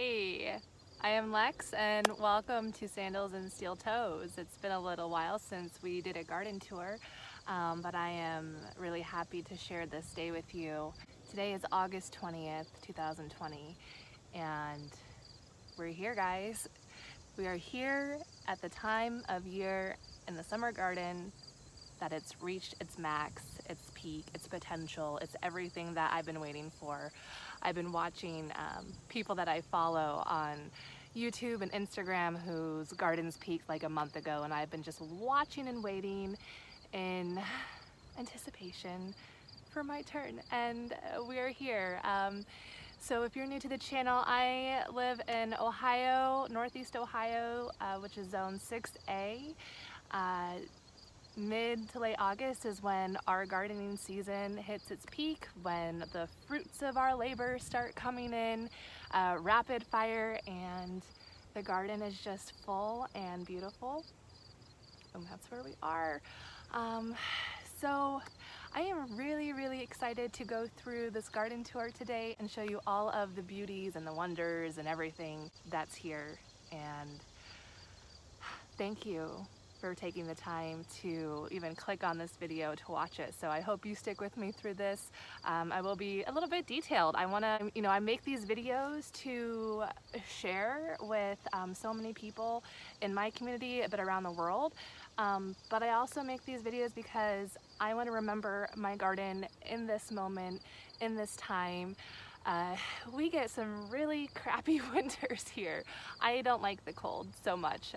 Hey, I am Lex and welcome to Sandals and Steel Toes. It's been a little while since we did a garden tour, but I am really happy to share this day with you. Today is August 20th, 2020, and we're here, guys. We are here at the time of year in the summer garden that it's reached its max, its peak, its potential, it's everything that I've been waiting for. I've been watching people that I follow on YouTube and Instagram whose gardens peaked like a month ago, and I've been just watching and waiting in anticipation for my turn, and we're here. So if you're new to the channel, I live in Ohio, Northeast Ohio, which is Zone 6A. Mid to late August is when our gardening season hits its peak, when the fruits of our labor start coming in rapid fire, and the garden is just full and beautiful, and that's where we are. So I am really excited to go through this garden tour today and show you all of the beauties and the wonders and everything that's here. And thank you for taking the time to even click on this video to watch it. So I hope you stick with me through this. I will be a little bit detailed. I make these videos to share with so many people in my community, but around the world. But I also make these videos because I want to remember my garden in this moment, in this time. We get some really crappy winters here. I don't like the cold so much.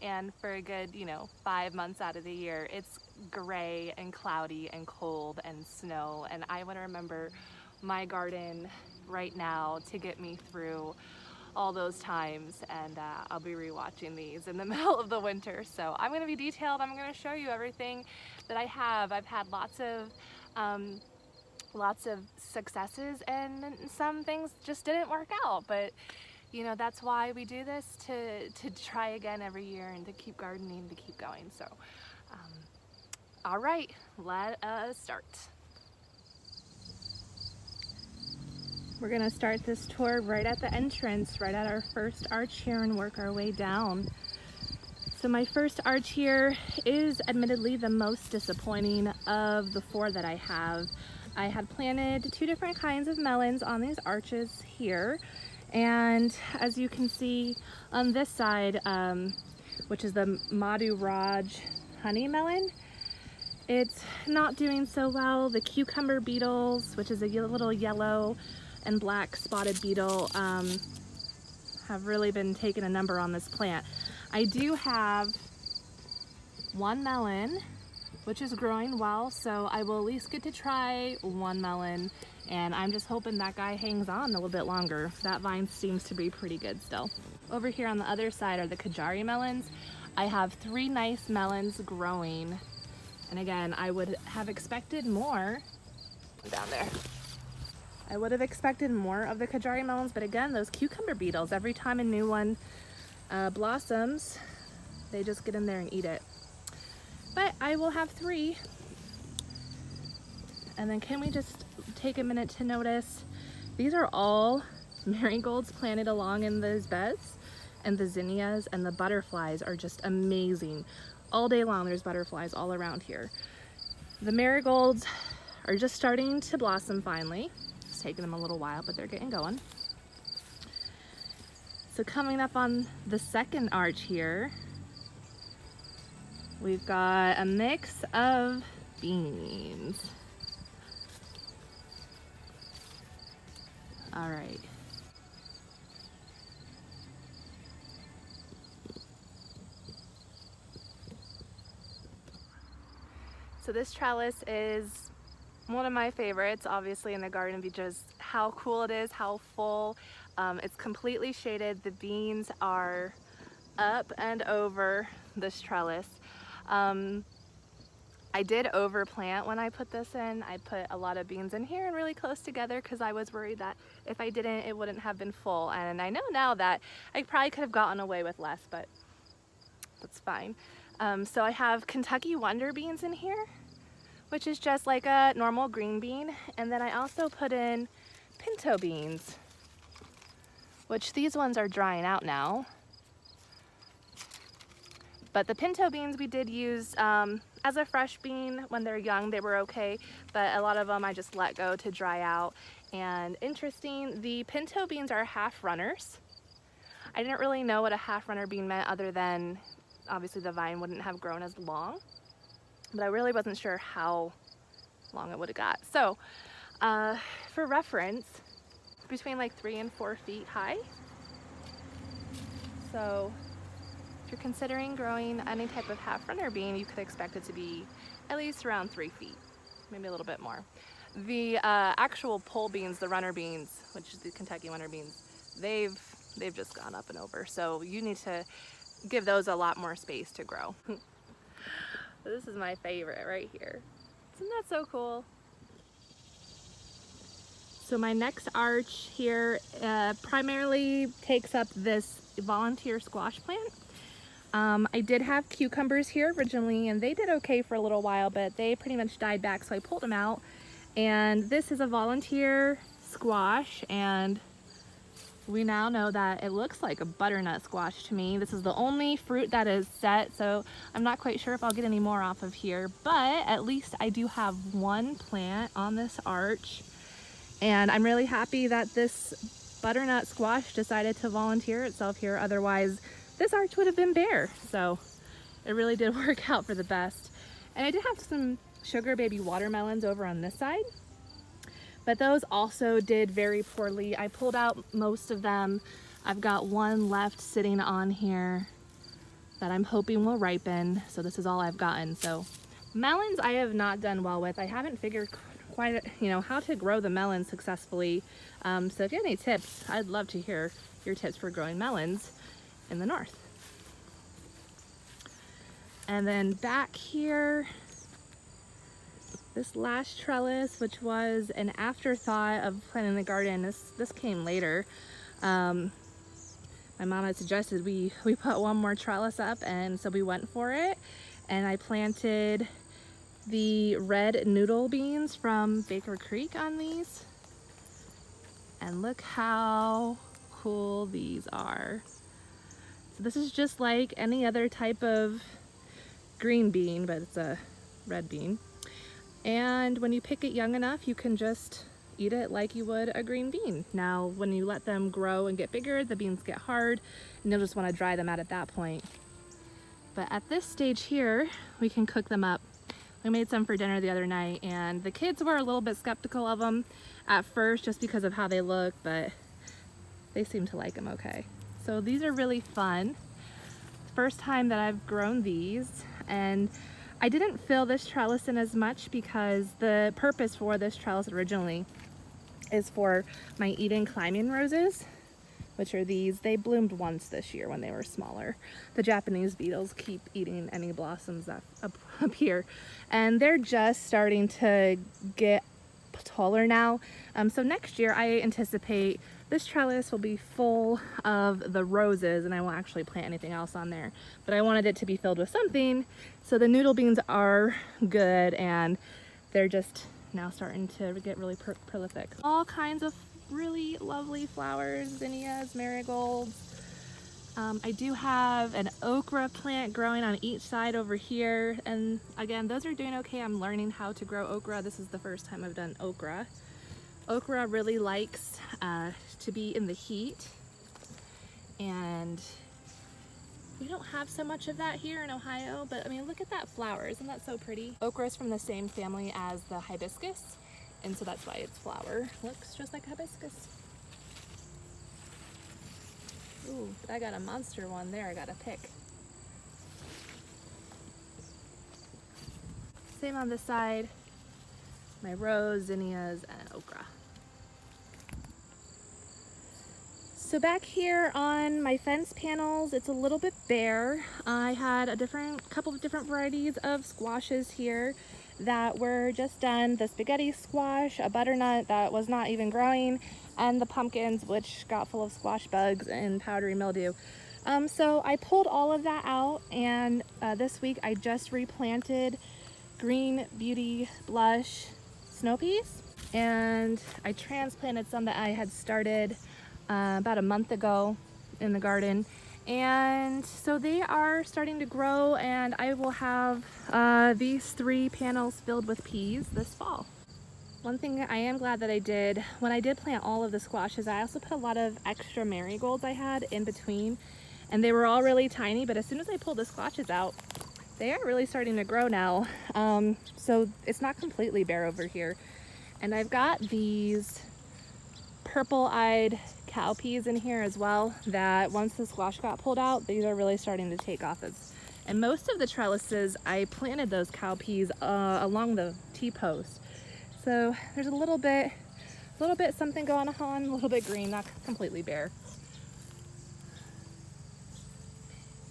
And for a good, 5 months out of the year, it's gray and cloudy and cold and snow. And I want to remember my garden right now to get me through all those times. And I'll be rewatching these in the middle of the winter. So I'm going to be detailed. I'm going to show you everything that I have. I've had lots of successes, and some things just didn't work out. But that's why we do this, to try again every year and to keep gardening, to keep going. So, all right, let us start. We're gonna start this tour right at the entrance, right at our first arch here, and work our way down. So my first arch here is admittedly the most disappointing of the 4 that I have. I had planted 2 different kinds of melons on these arches here. And as you can see on this side, which is the Madhu Raj honey melon, it's not doing so well. The cucumber beetles, which is a little yellow and black spotted beetle, have really been taking a number on this plant. I do have 1 melon, which is growing well, so I will at least get to try 1 melon, and I'm just hoping that guy hangs on a little bit longer. That vine seems to be pretty good still. Over here on the other side are the Kajari melons. I have 3 nice melons growing, and again, I would have expected more down there. I would have expected more of the Kajari melons, but again, those cucumber beetles, every time a new one blossoms, they just get in there and eat it. But I will have 3. And then can we just take a minute to notice, these are all marigolds planted along in those beds, and the zinnias and the butterflies are just amazing. All day long there's butterflies all around here. The marigolds are just starting to blossom finally. It's taking them a little while, but they're getting going. So coming up on the second arch here, we've got a mix of beans. All right. So this trellis is one of my favorites, obviously, in the garden, because how cool it is, how full. It's completely shaded. The beans are up and over this trellis. I did overplant when I put this in. I put a lot of beans in here and really close together because I was worried that if I didn't, it wouldn't have been full. And I know now that I probably could have gotten away with less, but that's fine. So I have Kentucky Wonder beans in here, which is just like a normal green bean. And then I also put in pinto beans, which these ones are drying out now. But the pinto beans we did use as a fresh bean when they're young, they were okay, but a lot of them I just let go to dry out. And interesting, the pinto beans are half runners. I didn't really know what a half runner bean meant other than obviously the vine wouldn't have grown as long, but I really wasn't sure how long it would have got. So for reference, between like 3 and 4 feet high. So if you're considering growing any type of half runner bean, you could expect it to be at least around 3 feet, maybe a little bit more. The actual pole beans, the runner beans, which is the Kentucky runner beans, they've just gone up and over. So you need to give those a lot more space to grow. This is my favorite right here. Isn't that so cool? So my next arch here primarily takes up this volunteer squash plant. I did have cucumbers here originally and they did okay for a little while, but they pretty much died back, so I pulled them out. And this is a volunteer squash, and we now know that it looks like a butternut squash to me. This is the only fruit that is set, so I'm not quite sure if I'll get any more off of here, but at least I do have one plant on this arch. And I'm really happy that this butternut squash decided to volunteer itself here. Otherwise, this arch would have been bare. So it really did work out for the best. And I did have some sugar baby watermelons over on this side, but those also did very poorly. I pulled out most of them. I've got one left sitting on here that I'm hoping will ripen. So this is all I've gotten. So melons I have not done well with. I haven't figured quite, how to grow the melons successfully. So if you have any tips, I'd love to hear your tips for growing melons in the north. And then back here, this last trellis, which was an afterthought of planting the garden, this came later. My mom had suggested we put one more trellis up, and so we went for it. And I planted the red noodle beans from Baker Creek on these. And look how cool these are. So this is just like any other type of green bean, but it's a red bean. And when you pick it young enough, you can just eat it like you would a green bean. Now, when you let them grow and get bigger, the beans get hard and you'll just want to dry them out at that point. But at this stage here, we can cook them up. We made some for dinner the other night, and the kids were a little bit skeptical of them at first just because of how they look, but they seem to like them okay. So these are really fun. First time that I've grown these, and I didn't fill this trellis in as much because the purpose for this trellis originally is for my Eden climbing roses, which are these. They bloomed once this year when they were smaller. The Japanese beetles keep eating any blossoms that up here, and they're just starting to get taller now. So next year I anticipate this trellis will be full of the roses, and I won't actually plant anything else on there, but I wanted it to be filled with something. So the noodle beans are good, and they're just now starting to get really prolific. All kinds of really lovely flowers, zinnias, marigolds. I do have an okra plant growing on each side over here, and again, those are doing okay. I'm learning how to grow okra. This is the first time I've done okra. Okra really likes to be in the heat, and we don't have so much of that here in Ohio, but I mean, look at that flower. Isn't that so pretty? Okra is from the same family as the hibiscus, and so that's why its flower looks just like hibiscus. Ooh, I got a monster one there I gotta pick. Same on this side. My rose, zinnias, and okra. So back here on my fence panels, it's a little bit bare. I had a couple of different varieties of squashes here that were just done. The spaghetti squash, a butternut that was not even growing, and the pumpkins, which got full of squash bugs and powdery mildew. So I pulled all of that out, and this week I just replanted Green Beauty Blush snow peas, and I transplanted some that I had started about a month ago in the garden. And so they are starting to grow, and I will have these 3 panels filled with peas this fall. One thing I am glad that I did, when I did plant all of the squashes, I also put a lot of extra marigolds I had in between, and they were all really tiny, but as soon as I pulled the squashes out, they are really starting to grow now. So it's not completely bare over here. And I've got these purple-eyed cowpeas in here as well, that once the squash got pulled out, these are really starting to take off. And most of the trellises, I planted those cowpeas along the T-post. So there's a little bit something going on, a little bit green, not completely bare.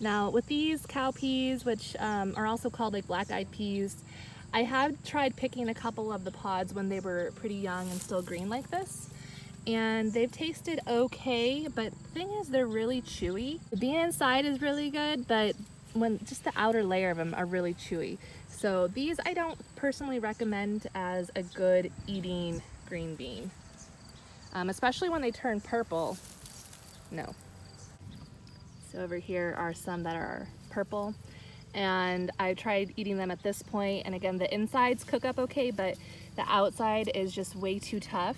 Now with these cowpeas, which are also called like black-eyed peas, I have tried picking a couple of the pods when they were pretty young and still green like this, and they've tasted okay, but the thing is they're really chewy. The bean inside is really good, but when just the outer layer of them are really chewy. So these I don't personally recommend as a good eating green bean, especially when they turn purple. No. So over here are some that are purple, and I tried eating them at this point, and again the insides cook up okay, but the outside is just way too tough.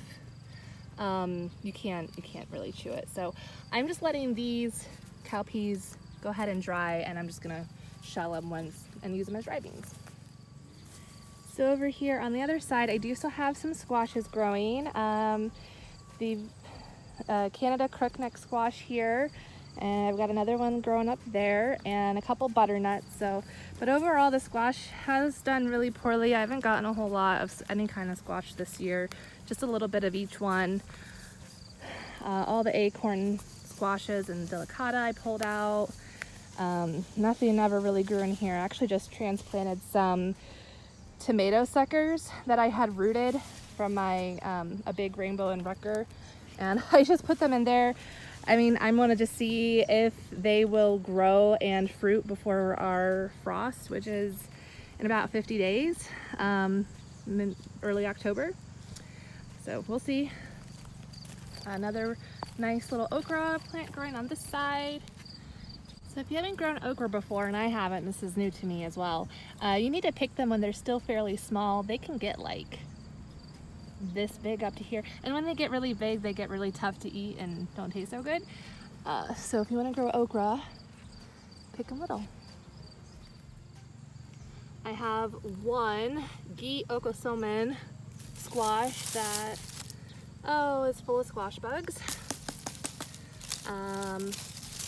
You can't really chew it. So I'm just letting these cowpeas go ahead and dry, and I'm just gonna shell them once and use them as dry beans. So over here on the other side, I do still have some squashes growing. The Canada crookneck squash here, and I've got another one growing up there, and a couple butternuts. So, but overall the squash has done really poorly. I haven't gotten a whole lot of any kind of squash this year, just a little bit of each one. All the acorn squashes and delicata I pulled out. Nothing ever really grew in here. I actually just transplanted some tomato suckers that I had rooted from my a big rainbow in Rucker, and I just put them in there. I mean, I'm gonna just see if they will grow and fruit before our frost, which is in about 50 days, early October. So we'll see. Another nice little okra plant growing on this side. So if you haven't grown okra before, and I haven't, this is new to me as well, you need to pick them when they're still fairly small. They can get like this big up to here, and when they get really big, they get really tough to eat and don't taste so good. So if you want to grow okra, pick them little. I have one Ghee Okosomen squash that, is full of squash bugs.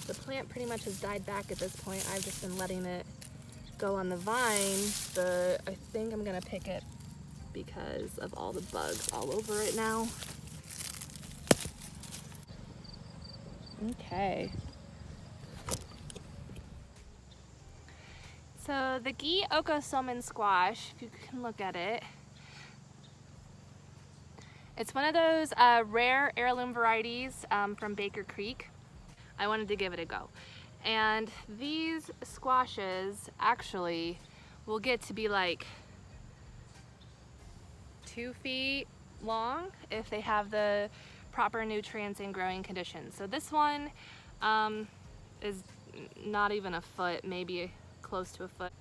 The plant pretty much has died back at this point. I've just been letting it go on the vine, but I think I'm gonna pick it because of all the bugs all over it now. Okay. So the Ghee Okosomen squash, if you can look at it, it's one of those rare heirloom varieties from Baker Creek. I wanted to give it a go. And these squashes actually will get to be like 2 feet long if they have the proper nutrients and growing conditions. So this one is not even a foot, maybe close to a foot.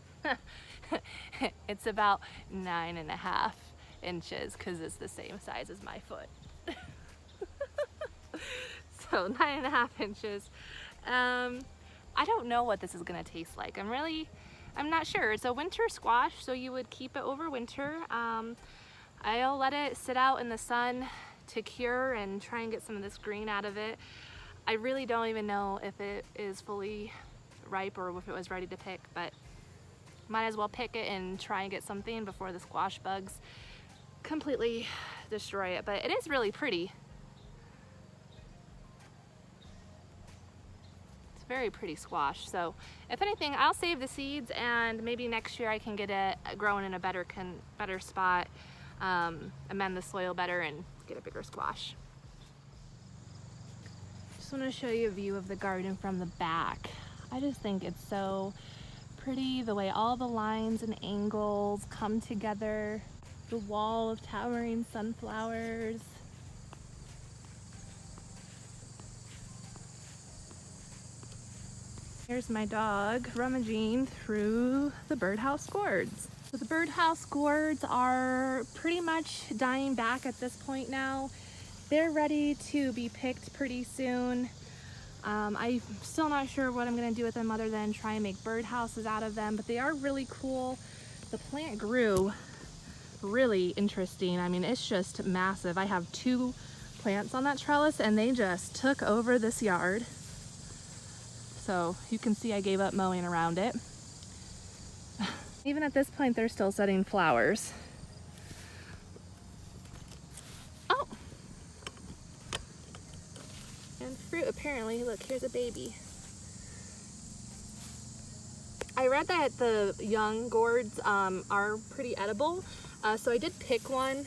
It's about 9.5 inches because it's the same size as my foot. So 9.5 inches. I don't know what this is gonna taste like. I'm not sure. It's a winter squash, so you would keep it over winter. I'll let it sit out in the sun to cure and try and get some of this green out of it. I really don't even know if it is fully ripe or if it was ready to pick, but might as well pick it and try and get something before the squash bugs completely destroy it. But it is really pretty. It's a very pretty squash. So if anything, I'll save the seeds, and maybe next year I can get it growing in a better spot, amend the soil better, and get a bigger squash. Just want to show you a view of the garden from the back. I just think it's so pretty, the way all the lines and angles come together, the wall of towering sunflowers. Here's my dog rummaging through the birdhouse gourds. So the birdhouse gourds are pretty much dying back at this point now. They're ready to be picked pretty soon. I'm still not sure what I'm gonna do with them other than try and make birdhouses out of them, but they are really cool. The plant grew really interesting. I mean, it's just massive. I have 2 plants on that trellis and they just took over this yard. So you can see I gave up mowing around it. Even at this point, they're still setting flowers. Oh! And fruit, apparently. Look, here's a baby. I read that the young gourds are pretty edible. So I did pick one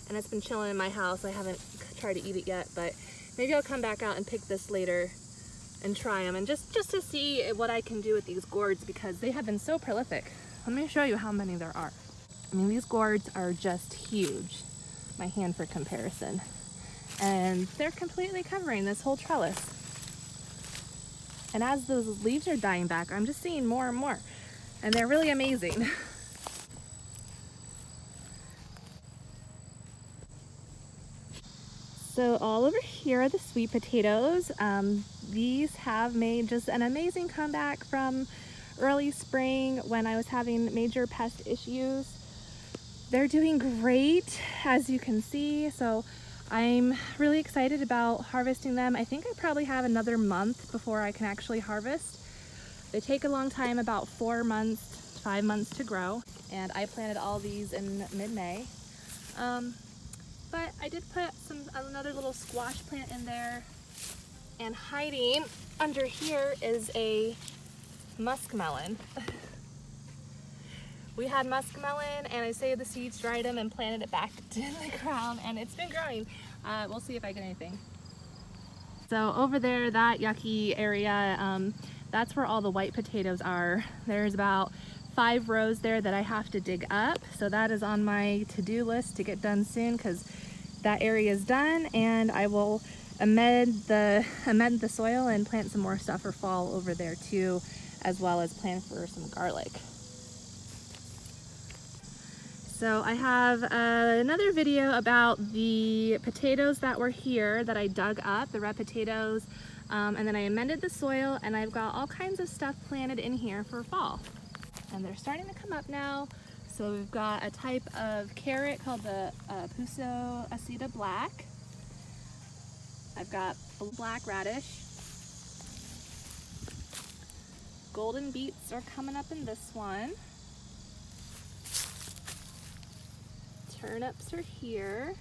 and it's been chilling in my house. I haven't tried to eat it yet, but maybe I'll come back out and pick this later and try them, and just to see what I can do with these gourds because they have been so prolific. Let me show you how many there are. I mean, these gourds are just huge. My hand for comparison. And they're completely covering this whole trellis. And as those leaves are dying back, I'm just seeing more and more. And they're really amazing. So all over here are the sweet potatoes. These have made just an amazing comeback from early spring when I was having major pest issues. They're doing great, as you can see. So I'm really excited about harvesting them. I think I probably have another month before I can actually harvest. They take a long time, about 4 months, 5 months to grow. And I planted all these in mid-May. But I did put another little squash plant in there, and hiding under here is a muskmelon. We had muskmelon and I saved the seeds, dried them, and planted it back in the ground, and it's been growing. We'll see if I get anything. So over there, that yucky area, that's where all the white potatoes are. There's about 5 rows there that I have to dig up. So that is on my to-do list to get done soon because that area is done, and I will amend the soil and plant some more stuff for fall over there too, as well as plant for some garlic. So I have another video about the potatoes that were here that I dug up, the red potatoes, and then I amended the soil, and I've got all kinds of stuff planted in here for fall. And they're starting to come up now. So we've got a type of carrot called the Puso Acida Black. I've got black radish. Golden beets are coming up in this one. Turnips are here.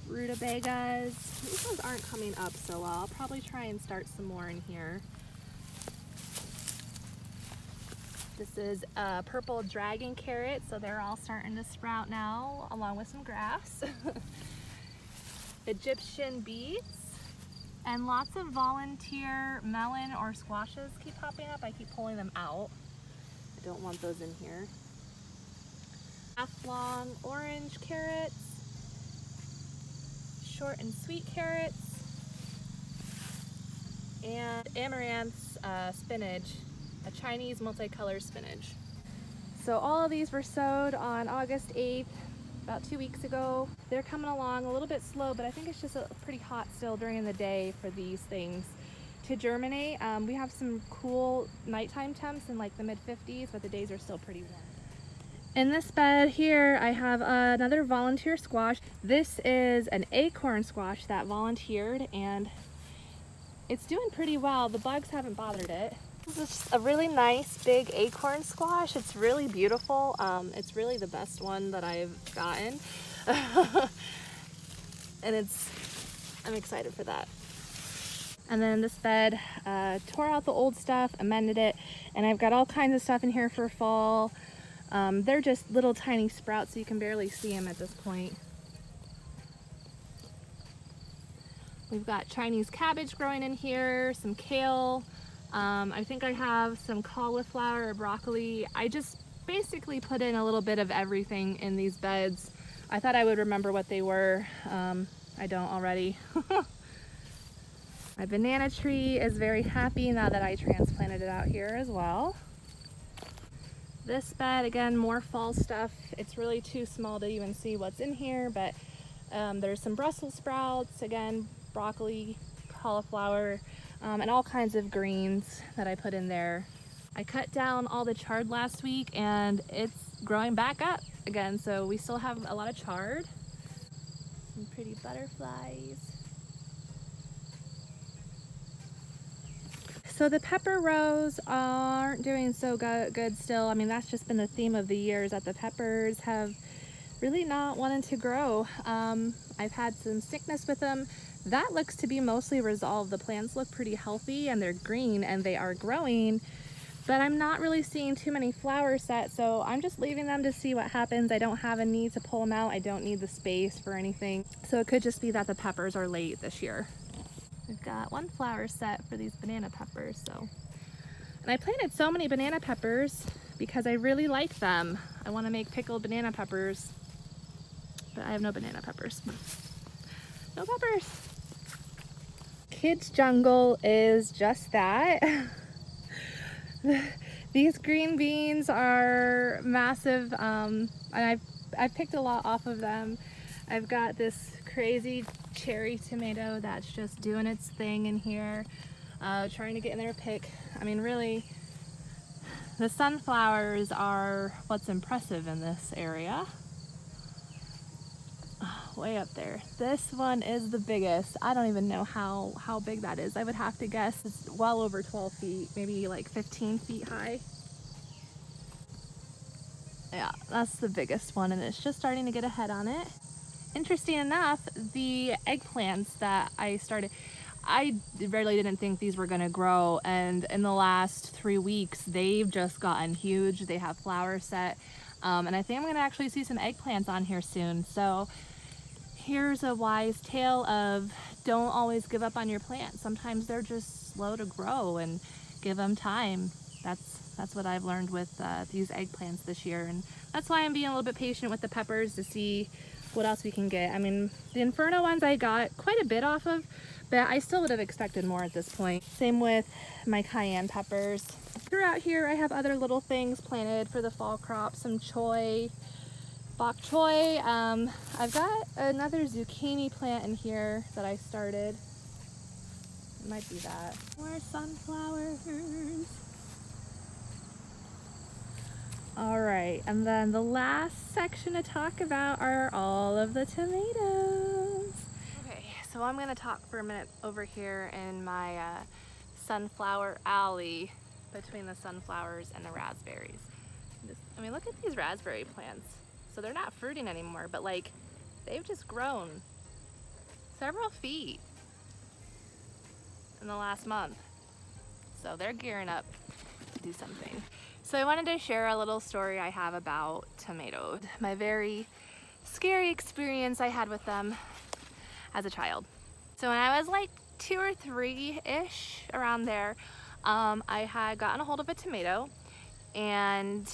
Rutabagas. These ones aren't coming up so well. I'll probably try and start some more in here. This is a purple dragon carrot, so they're all starting to sprout now, along with some grass. Egyptian beets, and lots of volunteer melon or squashes keep popping up. I keep pulling them out. I don't want those in here. Half-long orange carrots, short and sweet carrots, and amaranth spinach, a Chinese multicolored spinach. So all of these were sowed on August 8th, about 2 weeks ago. They're coming along a little bit slow, but I think it's just pretty hot still during the day for these things to germinate. We have some cool nighttime temps in like the mid-50s, but the days are still pretty warm. In this bed here, I have another volunteer squash. This is an acorn squash that volunteered, and it's doing pretty well. The bugs haven't bothered it. This is just a really nice big acorn squash. It's really beautiful. It's really the best one that I've gotten. And I'm excited for that. And then this bed, tore out the old stuff, amended it, and I've got all kinds of stuff in here for fall. They're just little tiny sprouts, so you can barely see them at this point. We've got Chinese cabbage growing in here, some kale. I think I have some cauliflower or broccoli. I just basically put in a little bit of everything in these beds. I thought I would remember what they were. I don't already. My banana tree is very happy now that I transplanted it out here as well. This bed, again, more fall stuff. It's really too small to even see what's in here, but there's some Brussels sprouts, again, broccoli, cauliflower, and all kinds of greens that I put in there. I cut down all the chard last week and it's growing back up again, so we still have a lot of chard. Some pretty butterflies. So the pepper rows aren't doing so good still. I mean, that's just been the theme of the years, that the peppers have really not wanted to grow. I've had some sickness with them. That looks to be mostly resolved. The plants look pretty healthy and they're green and they are growing, but I'm not really seeing too many flowers set, so I'm just leaving them to see what happens. I don't have a need to pull them out. I don't need the space for anything. So it could just be that the peppers are late this year. We've got one flower set for these banana peppers, so. And I planted so many banana peppers because I really like them. I want to make pickled banana peppers, but I have no banana peppers. No peppers. Kids Jungle is just that. These green beans are massive, and I've picked a lot off of them. I've got this crazy cherry tomato that's just doing its thing in here, trying to get in there to pick. I mean, really, the sunflowers are what's impressive in this area. Way up there. This one is the biggest. I don't even know how big that is. I would have to guess it's well over 12 feet, maybe like 15 feet high. Yeah, that's the biggest one, and it's just starting to get a head on it. Interesting enough, the eggplants that I started, I really didn't think these were going to grow, and in the last 3 weeks they've just gotten huge. They have flowers set, and I think I'm going to actually see some eggplants on here soon. So here's a wise tale of don't always give up on your plants. Sometimes they're just slow to grow, and give them time. That's what I've learned with these eggplants this year, and that's why I'm being a little bit patient with the peppers to see what else we can get. I mean, the Inferno ones I got quite a bit off of, but I still would have expected more at this point. Same with my cayenne peppers. Throughout here I have other little things planted for the fall crop, some choy, bok choy. I've got another zucchini plant in here that I started. It might be that. More sunflowers. All right, and then the last section to talk about are all of the tomatoes. Okay, so I'm gonna talk for a minute over here in my sunflower alley between the sunflowers and the raspberries. I mean, look at these raspberry plants. So they're not fruiting anymore, but like they've just grown several feet in the last month. So they're gearing up to do something. So I wanted to share a little story I have about tomatoes. My very scary experience I had with them as a child. So when I was like 2 or 3-ish, around there, I had gotten a hold of a tomato and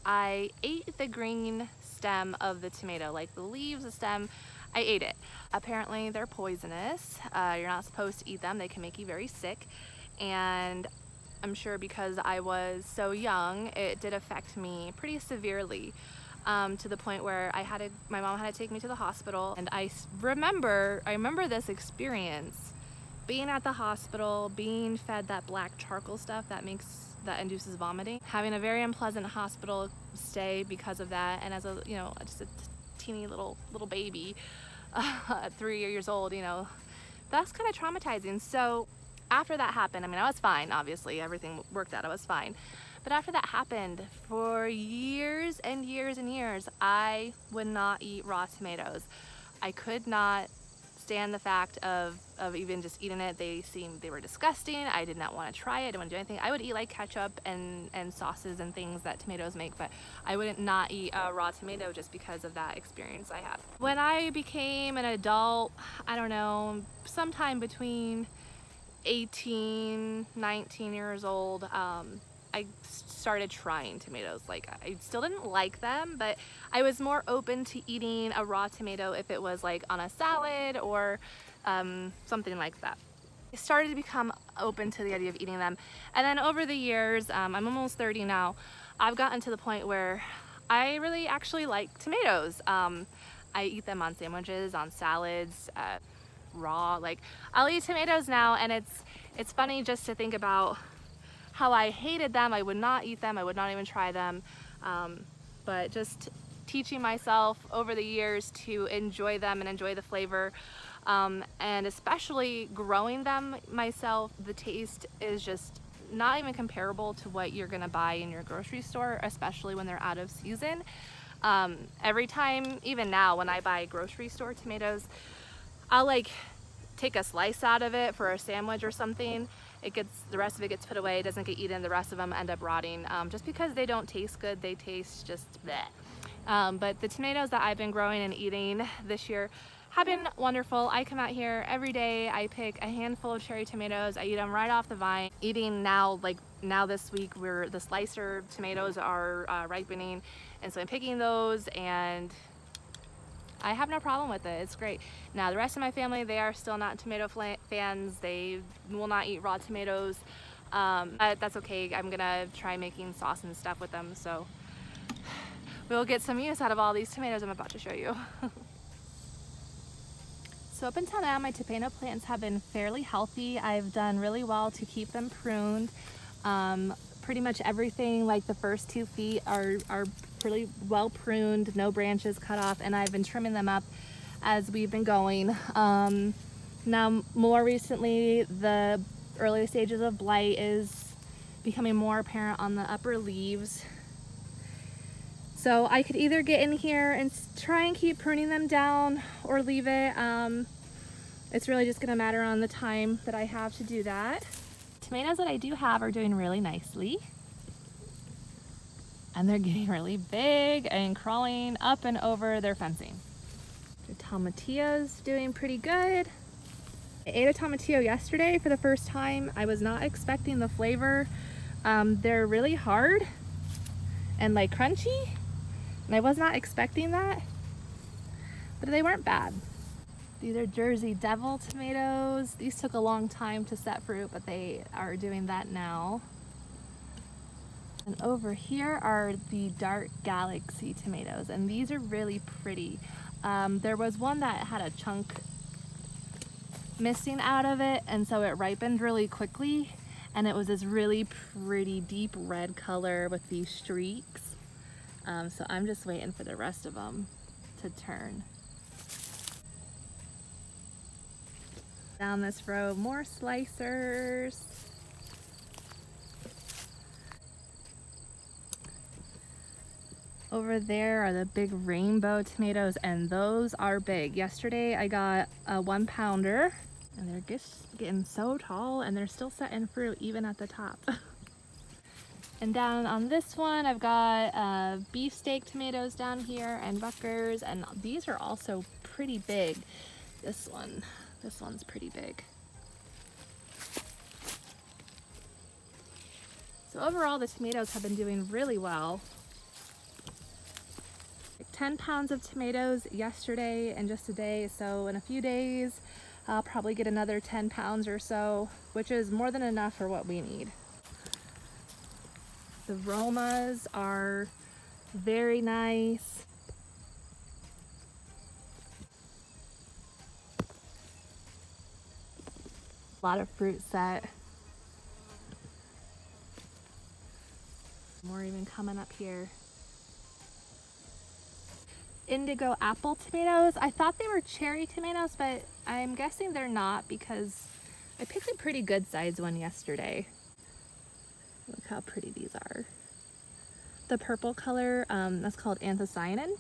I ate the green stem of the tomato, like the leaves, the stem. I ate it. Apparently they're poisonous. You're not supposed to eat them. They can make you very sick. And I'm sure because I was so young, it did affect me pretty severely, to the point where my mom had to take me to the hospital. And I remember this experience, being at the hospital, being fed that black charcoal stuff that induces vomiting, having a very unpleasant hospital stay because of that. And as a, just a teeny little baby, at 3 years old, that's kind of traumatizing. So after that happened, I mean, I was fine, obviously, everything worked out, I was fine. But after that happened, for years and years and years, I would not eat raw tomatoes. I could not stand the fact of even just eating it. They were disgusting. I did not want to try it. I didn't want to do anything. I would eat like ketchup and sauces and things that tomatoes make, but I wouldn't not eat a raw tomato just because of that experience I had. When I became an adult, I don't know, sometime between 18, 19 years old, I started trying tomatoes. Like, I still didn't like them, but I was more open to eating a raw tomato if it was like on a salad or something like that. I started to become open to the idea of eating them. And then over the years, I'm almost 30 now, I've gotten to the point where I really actually like tomatoes. I eat them on sandwiches, on salads, raw. Like, I'll eat tomatoes now, and it's funny just to think about how I hated them. I would not eat them. I would not even try them. But just teaching myself over the years to enjoy them and enjoy the flavor, and especially growing them myself, the taste is just not even comparable to what you're gonna buy in your grocery store, especially when they're out of season. Every time, even now when I buy grocery store tomatoes, I'll like take a slice out of it for a sandwich or something. The rest of it gets put away, it doesn't get eaten, the rest of them end up rotting, just because they don't taste good. They taste just bleh. But the tomatoes that I've been growing and eating this year have been wonderful. I come out here every day, I pick a handful of cherry tomatoes, I eat them right off the vine. Eating now, like now this week, where the slicer tomatoes are ripening, and so I'm picking those, and I have no problem with it. It's great. Now the rest of my family, they are still not tomato fans. They will not eat raw tomatoes, but that's okay. I'm gonna try making sauce and stuff with them, so we'll get some use out of all these tomatoes I'm about to show you. So up until now, my tomato plants have been fairly healthy. I've done really well to keep them pruned. Pretty much everything, like the first 2 feet are pretty well pruned, no branches cut off, and I've been trimming them up as we've been going. Now more recently, the early stages of blight is becoming more apparent on the upper leaves. So I could either get in here and try and keep pruning them down or leave it. It's really just gonna matter on the time that I have to do that. Tomatoes that I do have are doing really nicely. And they're getting really big and crawling up and over their fencing. The tomatillo's doing pretty good. I ate a tomatillo yesterday for the first time. I was not expecting the flavor. They're really hard and like crunchy, and I was not expecting that, but they weren't bad. These are Jersey Devil tomatoes. These took a long time to set fruit, but they are doing that now. And over here are the Dark Galaxy tomatoes, and these are really pretty. There was one that had a chunk missing out of it, and so it ripened really quickly, and it was this really pretty deep red color with these streaks. So I'm just waiting for the rest of them to turn. Down this row, more slicers. Over there are the big rainbow tomatoes, and those are big. Yesterday I got a 1 pounder, and they're just getting so tall, and they're still setting fruit even at the top. And down on this one, I've got beefsteak tomatoes down here and Ruckers, and these are also pretty big. This one's pretty big. So overall, the tomatoes have been doing really well. 10 pounds of tomatoes yesterday and just today, so in a few days I'll probably get another 10 pounds or so, which is more than enough for what we need. The Romas are very nice. A lot of fruit set. More even coming up here. Indigo apple tomatoes. I thought they were cherry tomatoes, but I'm guessing they're not because I picked a pretty good size one yesterday. Look how pretty these are. The purple color, that's called anthocyanin.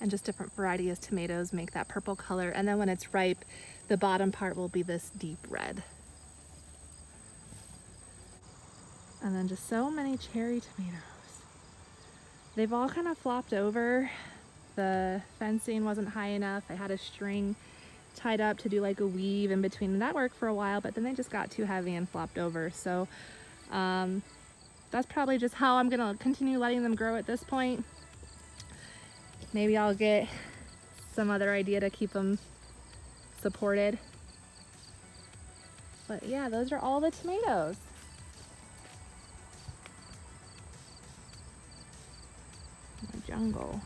And just different varieties of tomatoes make that purple color. And then when it's ripe, the bottom part will be this deep red. And then just so many cherry tomatoes. They've all kind of flopped over. The fencing wasn't high enough. I had a string tied up to do like a weave in between, and that worked for a while, but then they just got too heavy and flopped over. So that's probably just how I'm gonna continue letting them grow at this point. Maybe I'll get some other idea to keep them supported. But yeah, those are all the tomatoes. The jungle.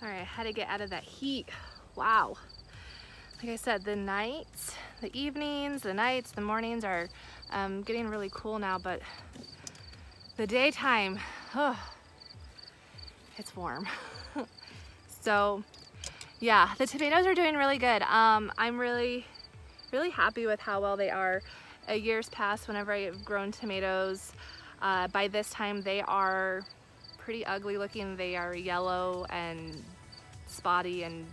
All right, I had to get out of that heat. Wow. Like I said, the nights, the evenings, the nights, the mornings are getting really cool now, but the daytime, oh, it's warm. So yeah, the tomatoes are doing really good. I'm really happy with how well they are. Years past, whenever I've grown tomatoes, by this time they are pretty ugly looking. They are yellow and spotty, and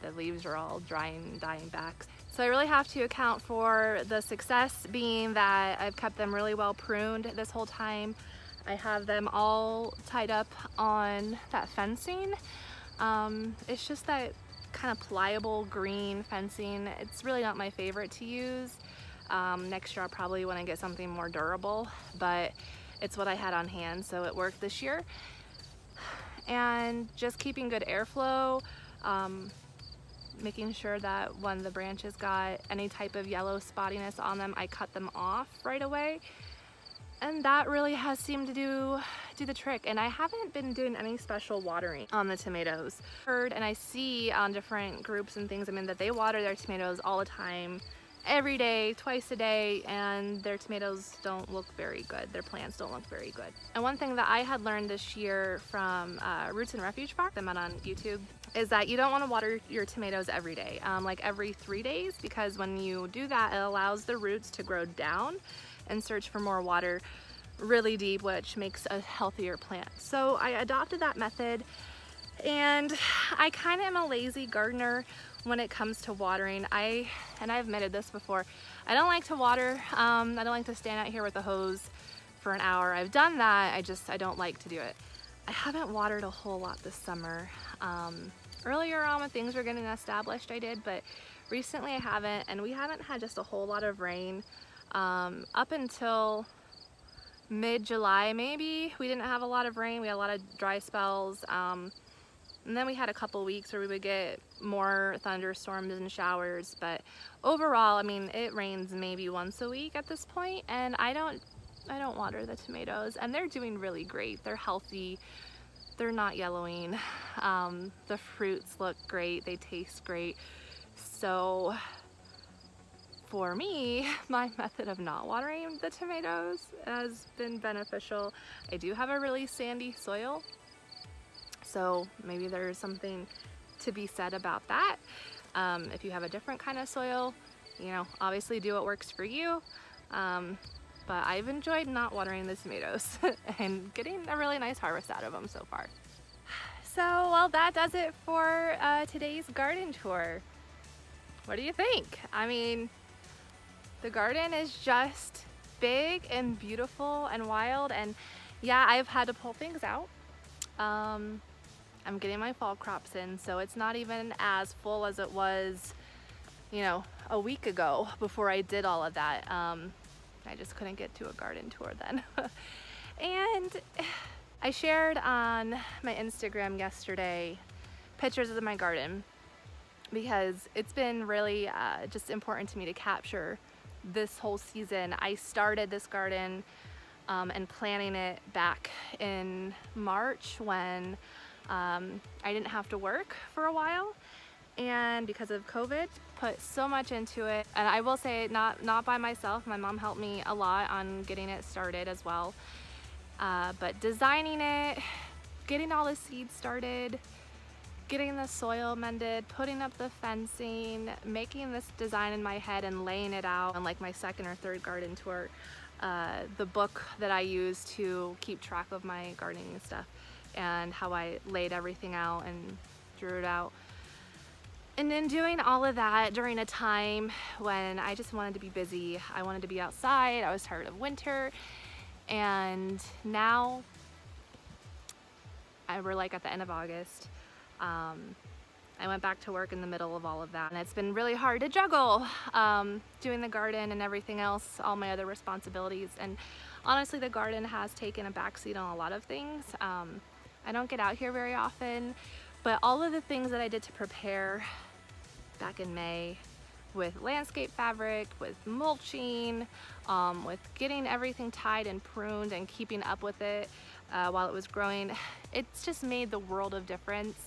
the leaves are all drying and dying back. So I really have to account for the success being that I've kept them really well pruned this whole time. I have them all tied up on that fencing. It's just that kind of pliable green fencing. It's really not my favorite to use. Next year I'll probably want to get something more durable, but it's what I had on hand, so it worked this year. And just keeping good airflow, making sure that when the branches got any type of yellow spottiness on them, I cut them off right away. And that really has seemed to do the trick. And I haven't been doing any special watering on the tomatoes. Heard and I see on different groups and things, I mean, that they water their tomatoes all the time, every day, twice a day, and their tomatoes don't look very good. Their plants don't look very good. And one thing that I had learned this year from Roots and Refuge Farm, them out on YouTube, is that you don't want to water your tomatoes every day, like every 3 days, because when you do that, it allows the roots to grow down and search for more water really deep, which makes a healthier plant. So I adopted that method, and I kind of am a lazy gardener when it comes to watering. I've admitted this before, I don't like to water. I don't like to stand out here with a hose for an hour. I've done that, I don't like to do it. I haven't watered a whole lot this summer. Earlier on when things were getting established I did, but recently I haven't, and we haven't had just a whole lot of rain. Up until mid-July maybe, we didn't have a lot of rain. We had a lot of dry spells. And then we had a couple weeks where we would get more thunderstorms and showers, but overall, I mean, it rains maybe once a week at this point, and I don't water the tomatoes, and they're doing really great. They're healthy. They're not yellowing. The fruits look great. They taste great. So for me, my method of not watering the tomatoes has been beneficial. I do have a really sandy soil, so maybe there's something to be said about that. If you have a different kind of soil, you know, obviously do what works for you. But I've enjoyed not watering the tomatoes and getting a really nice harvest out of them so far. So, well, that does it for today's garden tour. What do you think? I mean, the garden is just big and beautiful and wild, and yeah, I've had to pull things out. I'm getting my fall crops in, so it's not even as full as it was, you know, a week ago before I did all of that. I just couldn't get to a garden tour then. And I shared on my Instagram yesterday pictures of my garden because it's been really just important to me to capture this whole season. I started this garden and planning it back in March when I didn't have to work for a while, and because of COVID, put so much into it. And I will say, not by myself. My mom helped me a lot on getting it started as well. But designing it, getting all the seeds started, getting the soil mended, putting up the fencing, making this design in my head and laying it out on like my second or third garden tour. The book that I use to keep track of my gardening and stuff, and how I laid everything out and drew it out. And then doing all of that during a time when I just wanted to be busy. I wanted to be outside. I was tired of winter. And now we're like at the end of August. I went back to work in the middle of all of that, and it's been really hard to juggle doing the garden and everything else, all my other responsibilities. And honestly, the garden has taken a backseat on a lot of things. I don't get out here very often, but all of the things that I did to prepare back in May with landscape fabric, with mulching, with getting everything tied and pruned and keeping up with it while it was growing, it's just made the world of difference.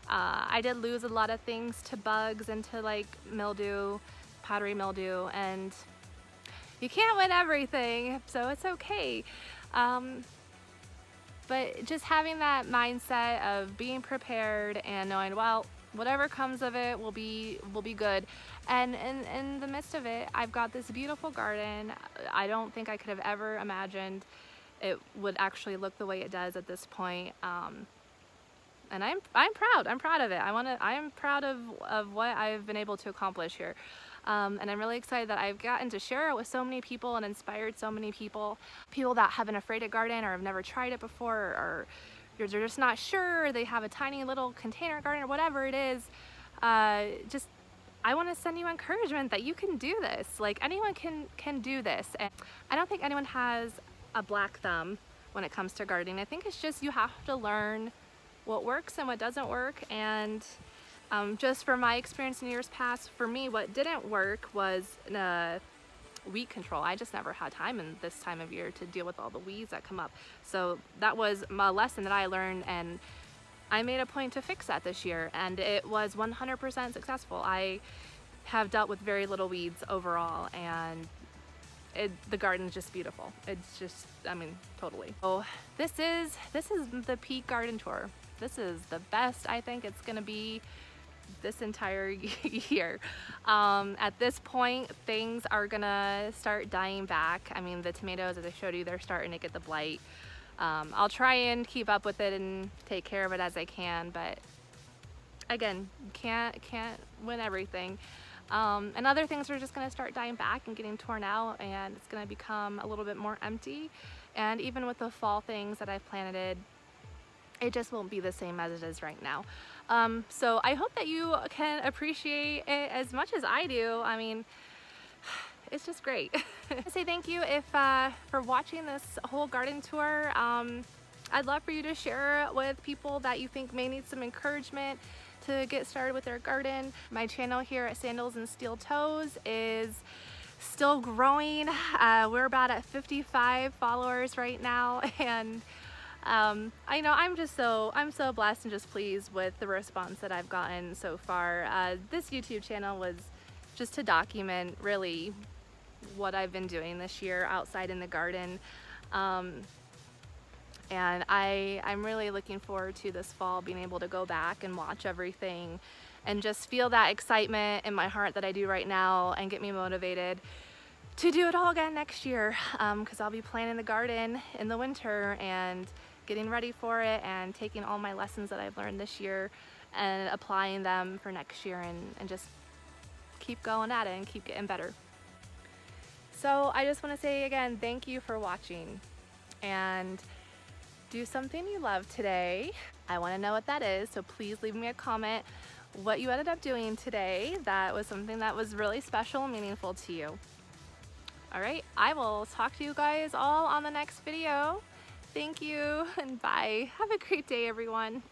I did lose a lot of things to bugs and to like mildew, powdery mildew, and you can't win everything, so it's okay. But just having that mindset of being prepared and knowing, well, whatever comes of it will be good. And in the midst of it, I've got this beautiful garden. I don't think I could have ever imagined it would actually look the way it does at this point. And I'm proud. I'm proud of it. I'm proud of what I've been able to accomplish here. And I'm really excited that I've gotten to share it with so many people and inspired so many people that have been afraid to garden or have never tried it before, or they're just not sure, or they have a tiny little container garden or whatever it is. I want to send you encouragement that you can do this. Like, anyone can do this. And I don't think anyone has a black thumb when it comes to gardening. I think it's just you have to learn what works and what doesn't work. And just from my experience in years past, for me, what didn't work was weed control. I just never had time in this time of year to deal with all the weeds that come up. So that was my lesson that I learned, and I made a point to fix that this year, and it was 100% successful. I have dealt with very little weeds overall, and the garden's just beautiful. It's just, I mean, totally. So this is the peak garden tour. This is the best I think it's gonna be this entire year. At this point, things are gonna start dying back. I mean, the tomatoes, as I showed you, they're starting to get the blight. I'll try and keep up with it and take care of it as I can, but again, can't win everything. And other things are just gonna start dying back and getting torn out, and it's gonna become a little bit more empty. And even with the fall things that I've planted, it just won't be the same as it is right now. So I hope that you can appreciate it as much as I do. I mean, it's just great. I say thank you for watching this whole garden tour. I'd love for you to share it with people that you think may need some encouragement to get started with their garden. My channel here at Sandals and Steel Toes is still growing. We're about at 55 followers right now, and I know I'm so blessed and just pleased with the response that I've gotten so far. This YouTube channel was just to document really what I've been doing this year outside in the garden. And I'm really looking forward to this fall being able to go back and watch everything and just feel that excitement in my heart that I do right now, and get me motivated to do it all again next year, because I'll be planting the garden in the winter and getting ready for it, and taking all my lessons that I've learned this year and applying them for next year, and just keep going at it and keep getting better. So I just want to say again, thank you for watching, and do something you love today. I want to know what that is, so please leave me a comment what you ended up doing today that was something that was really special and meaningful to you. All right, I will talk to you guys all on the next video. Thank you, and bye. Have a great day, everyone.